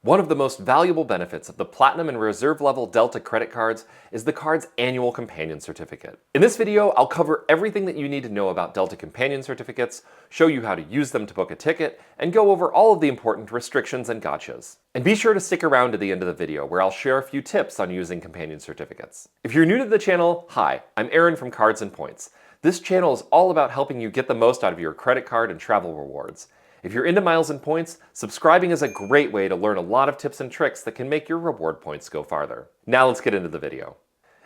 One of the most valuable benefits of the Platinum and Reserve level Delta credit cards is the card's annual companion certificate. In this video, I'll cover everything that you need to know about Delta companion certificates, show you how to use them to book a ticket, and go over all of the important restrictions and gotchas. And be sure to stick around to the end of the video where I'll share a few tips on using companion certificates. If you're new to the channel, hi, I'm Aaron from Cards and Points. This channel is all about helping you get the most out of your credit card and travel rewards. If you're into miles and points, subscribing is a great way to learn a lot of tips and tricks that can make your reward points go farther. Now let's get into the video.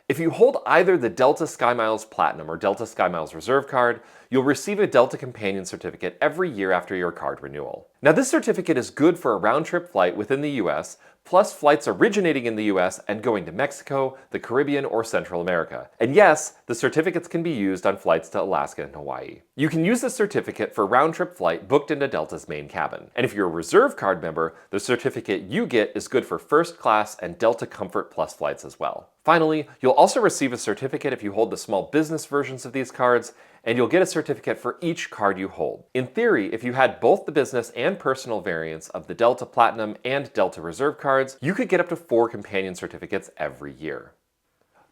If you hold either the Delta SkyMiles Platinum or Delta SkyMiles Reserve card, you'll receive a Delta Companion Certificate every year after your card renewal. Now this certificate is good for a round-trip flight within the US, plus flights originating in the US and going to Mexico, the Caribbean, or Central America. And yes, the certificates can be used on flights to Alaska and Hawaii. You can use this certificate for round-trip flight booked into Delta's main cabin. And if you're a Reserve card member, the certificate you get is good for first class and Delta Comfort Plus flights as well. Finally, you'll also receive a certificate if you hold the small business versions of these cards, and you'll get a certificate for each card you hold. In theory, if you had both the business and personal variants of the Delta Platinum and Delta Reserve cards, you could get up to 4 companion certificates every year.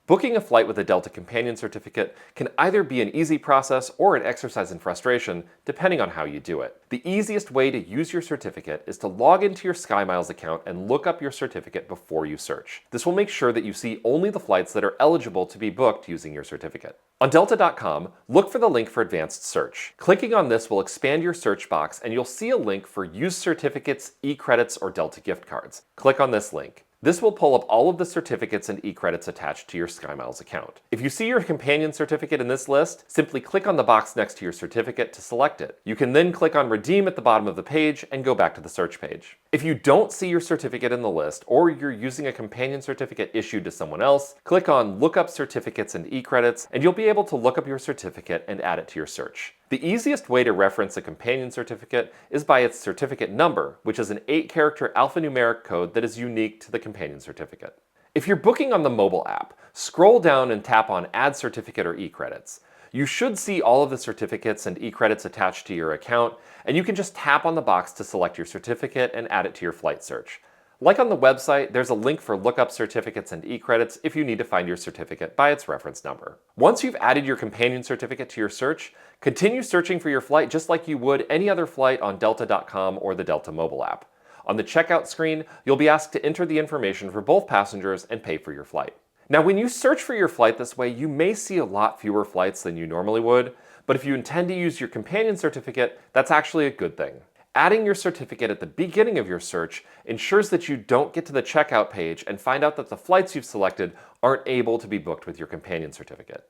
Booking a flight with a Delta Companion Certificate can either be an easy process or an exercise in frustration, depending on how you do it. The easiest way to use your certificate is to log into your SkyMiles account and look up your certificate before you search. This will make sure that you see only the flights that are eligible to be booked using your certificate. On Delta.com, look for the link for advanced search. Clicking on this will expand your search box and you'll see a link for used certificates, e-credits, or Delta gift cards. Click on this link. This will pull up all of the certificates and e-credits attached to your SkyMiles account. If you see your companion certificate in this list, simply click on the box next to your certificate to select it. You can then click on Redeem at the bottom of the page and go back to the search page. If you don't see your certificate in the list, or you're using a companion certificate issued to someone else, click on Look Up Certificates and e-credits, and you'll be able to look up your certificate and add it to your search. The easiest way to reference a companion certificate is by its certificate number, which is an 8-character alphanumeric code that is unique to the companion certificate. If you're booking on the mobile app, scroll down and tap on Add Certificate or e-credits. You should see all of the certificates and e-credits attached to your account, and you can just tap on the box to select your certificate and add it to your flight search. Like on the website, there's a link for lookup certificates and e-credits if you need to find your certificate by its reference number. Once you've added your companion certificate to your search, continue searching for your flight just like you would any other flight on Delta.com or the Delta mobile app. On the checkout screen, you'll be asked to enter the information for both passengers and pay for your flight. Now, when you search for your flight this way, you may see a lot fewer flights than you normally would, but if you intend to use your companion certificate, that's actually a good thing. Adding your certificate at the beginning of your search ensures that you don't get to the checkout page and find out that the flights you've selected aren't able to be booked with your companion certificate.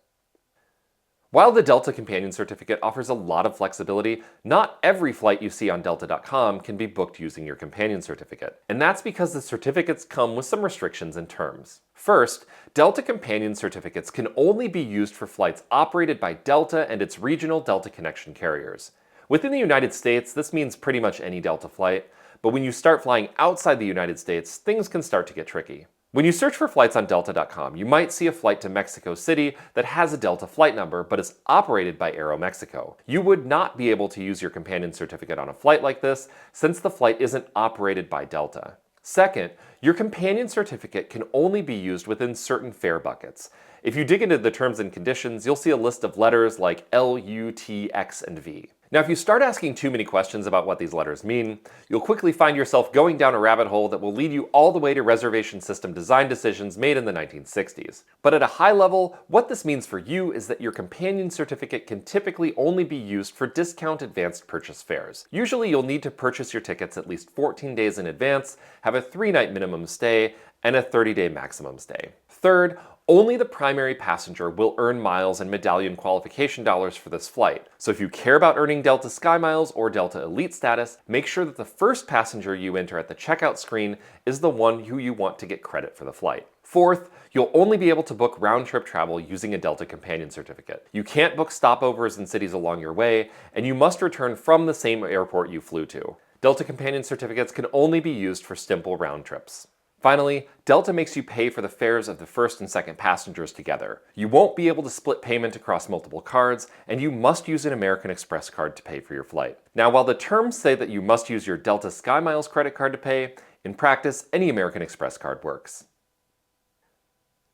While the Delta Companion Certificate offers a lot of flexibility, not every flight you see on Delta.com can be booked using your companion certificate. And that's because the certificates come with some restrictions and terms. First, Delta Companion Certificates can only be used for flights operated by Delta and its regional Delta connection carriers. Within the United States, this means pretty much any Delta flight, but when you start flying outside the United States, things can start to get tricky. When you search for flights on Delta.com, you might see a flight to Mexico City that has a Delta flight number but is operated by Aeromexico. You would not be able to use your companion certificate on a flight like this since the flight isn't operated by Delta. Second, your companion certificate can only be used within certain fare buckets. If you dig into the terms and conditions, you'll see a list of letters like L, U, T, X, and V. Now, if you start asking too many questions about what these letters mean, you'll quickly find yourself going down a rabbit hole that will lead you all the way to reservation system design decisions made in the 1960s. But at a high level, what this means for you is that your companion certificate can typically only be used for discount advanced purchase fares. Usually, you'll need to purchase your tickets at least 14 days in advance, have a 3-night minimum stay, and a 30-day maximum stay. Third, only the primary passenger will earn miles and medallion qualification dollars for this flight. So if you care about earning Delta SkyMiles or Delta Elite status, make sure that the first passenger you enter at the checkout screen is the one who you want to get credit for the flight. Fourth, you'll only be able to book round-trip travel using a Delta Companion Certificate. You can't book stopovers in cities along your way, and you must return from the same airport you flew to. Delta Companion Certificates can only be used for simple round trips. Finally, Delta makes you pay for the fares of the first and second passengers together. You won't be able to split payment across multiple cards, and you must use an American Express card to pay for your flight. Now, while the terms say that you must use your Delta SkyMiles credit card to pay, In practice, any American Express card works.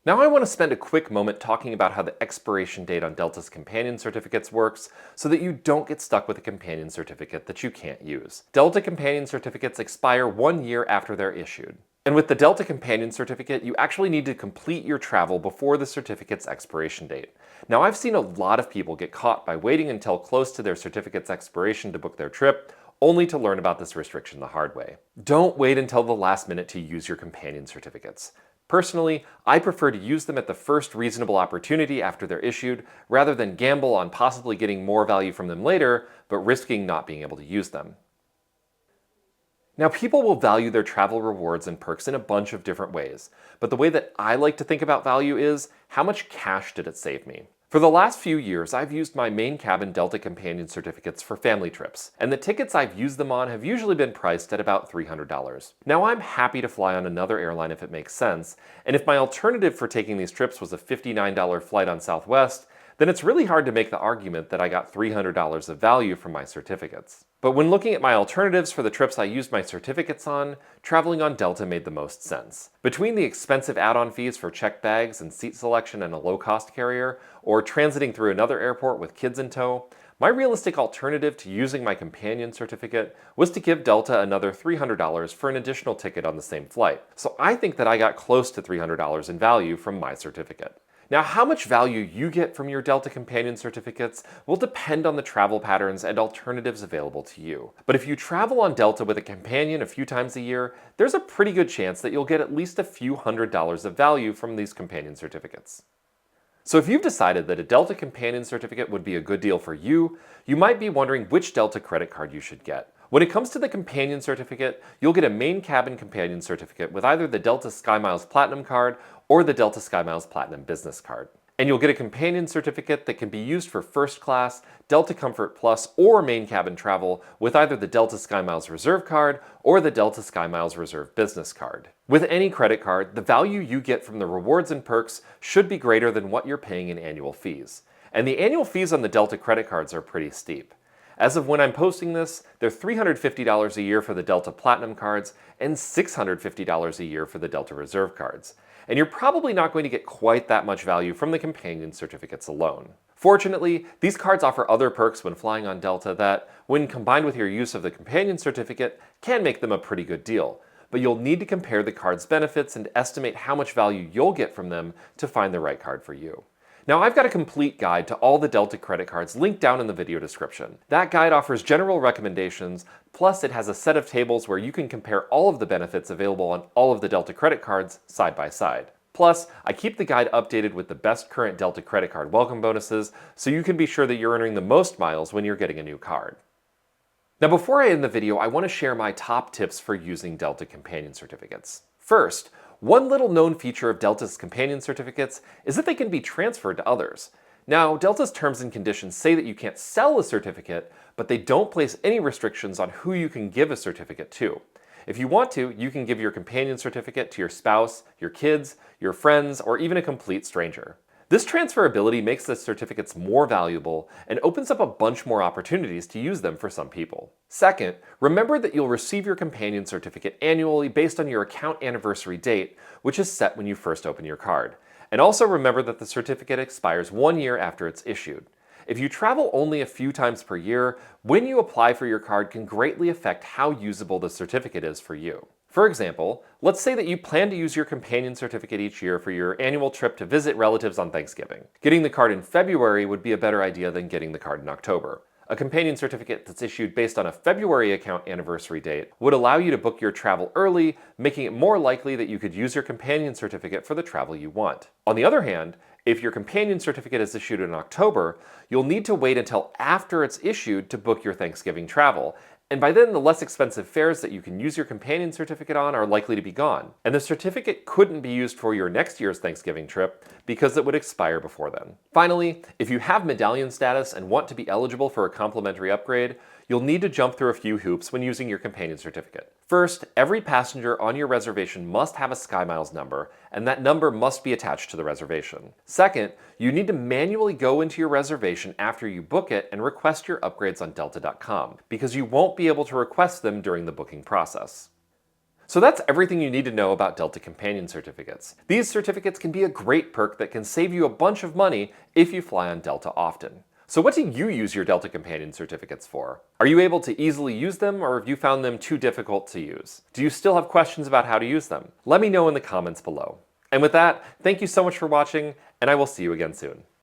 Now I want to spend a quick moment talking about how the expiration date on Delta's companion certificates works so that you don't get stuck with a companion certificate that you can't use. Delta companion certificates expire 1 year after they're issued. And with the Delta companion certificate, you actually need to complete your travel before the certificate's expiration date. Now I've seen a lot of people get caught by waiting until close to their certificate's expiration to book their trip, only to learn about this restriction the hard way. Don't wait until the last minute to use your companion certificates. Personally, I prefer to use them at the first reasonable opportunity after they're issued, rather than gamble on possibly getting more value from them later, but risking not being able to use them. Now, people will value their travel rewards and perks in a bunch of different ways, but the way that I like to think about value is, how much cash did it save me? For the last few years, I've used my main cabin Delta companion certificates for family trips, and the tickets I've used them on have usually been priced at about $300. Now I'm happy to fly on another airline if it makes sense, and if my alternative for taking these trips was a $59 flight on Southwest, then it's really hard to make the argument that I got $300 of value from my certificates. But when looking at my alternatives for the trips I used my certificates on, traveling on Delta made the most sense. Between the expensive add-on fees for checked bags and seat selection and a low-cost carrier, or transiting through another airport with kids in tow, my realistic alternative to using my companion certificate was to give Delta another $300 for an additional ticket on the same flight. So I think that I got close to $300 in value from my certificate. Now, how much value you get from your Delta companion certificates will depend on the travel patterns and alternatives available to you. But if you travel on Delta with a companion a few times a year, there's a pretty good chance that you'll get at least a few $100s of value from these companion certificates. So if you've decided that a Delta companion certificate would be a good deal for you, you might be wondering which Delta credit card you should get. When it comes to the companion certificate, you'll get a main cabin companion certificate with either the Delta SkyMiles Platinum card or the Delta SkyMiles Platinum Business card. And you'll get a companion certificate that can be used for first class, Delta Comfort Plus, or main cabin travel with either the Delta SkyMiles Reserve card or the Delta SkyMiles Reserve Business card. With any credit card, the value you get from the rewards and perks should be greater than what you're paying in annual fees. And the annual fees on the Delta credit cards are pretty steep. As of when I'm posting this, they're $350 a year for the Delta Platinum cards and $650 a year for the Delta Reserve cards. And you're probably not going to get quite that much value from the companion certificates alone. Fortunately, these cards offer other perks when flying on Delta that, when combined with your use of the companion certificate, can make them a pretty good deal. But you'll need to compare the card's benefits and estimate how much value you'll get from them to find the right card for you. Now, I've got a complete guide to all the Delta credit cards linked down in the video description. That guide offers general recommendations, plus it has a set of tables where you can compare all of the benefits available on all of the Delta credit cards side by side. Plus, I keep the guide updated with the best current Delta credit card welcome bonuses, so you can be sure that you're earning the most miles when you're getting a new card. Now, before I end the video, I want to share my top tips for using Delta companion certificates. First, one little known feature of Delta's companion certificates is that they can be transferred to others. Now, Delta's terms and conditions say that you can't sell a certificate, but they don't place any restrictions on who you can give a certificate to. If you want to, you can give your companion certificate to your spouse, your kids, your friends, or even a complete stranger. This transferability makes the certificates more valuable and opens up a bunch more opportunities to use them for some people. Second, remember that you'll receive your companion certificate annually based on your account anniversary date, which is set when you first open your card. And also remember that the certificate expires 1 year after it's issued. If you travel only a few times per year, when you apply for your card can greatly affect how usable the certificate is for you. For example, let's say that you plan to use your companion certificate each year for your annual trip to visit relatives on Thanksgiving. Getting the card in February would be a better idea than getting the card in October. A companion certificate that's issued based on a February account anniversary date would allow you to book your travel early, making it more likely that you could use your companion certificate for the travel you want. On the other hand, if your companion certificate is issued in October, you'll need to wait until after it's issued to book your Thanksgiving travel, and by then the less expensive fares that you can use your companion certificate on are likely to be gone. And the certificate couldn't be used for your next year's Thanksgiving trip because it would expire before then. Finally, if you have medallion status and want to be eligible for a complimentary upgrade, you'll need to jump through a few hoops when using your companion certificate. First, every passenger on your reservation must have a SkyMiles number, and that number must be attached to the reservation. Second, you need to manually go into your reservation after you book it and request your upgrades on Delta.com, because you won't be able to request them during the booking process. So that's everything you need to know about Delta Companion certificates. These certificates can be a great perk that can save you a bunch of money if you fly on Delta often. So what do you use your Delta Companion certificates for? Are you able to easily use them, or have you found them too difficult to use? Do you still have questions about how to use them? Let me know in the comments below. And with that, thank you so much for watching, and I will see you again soon.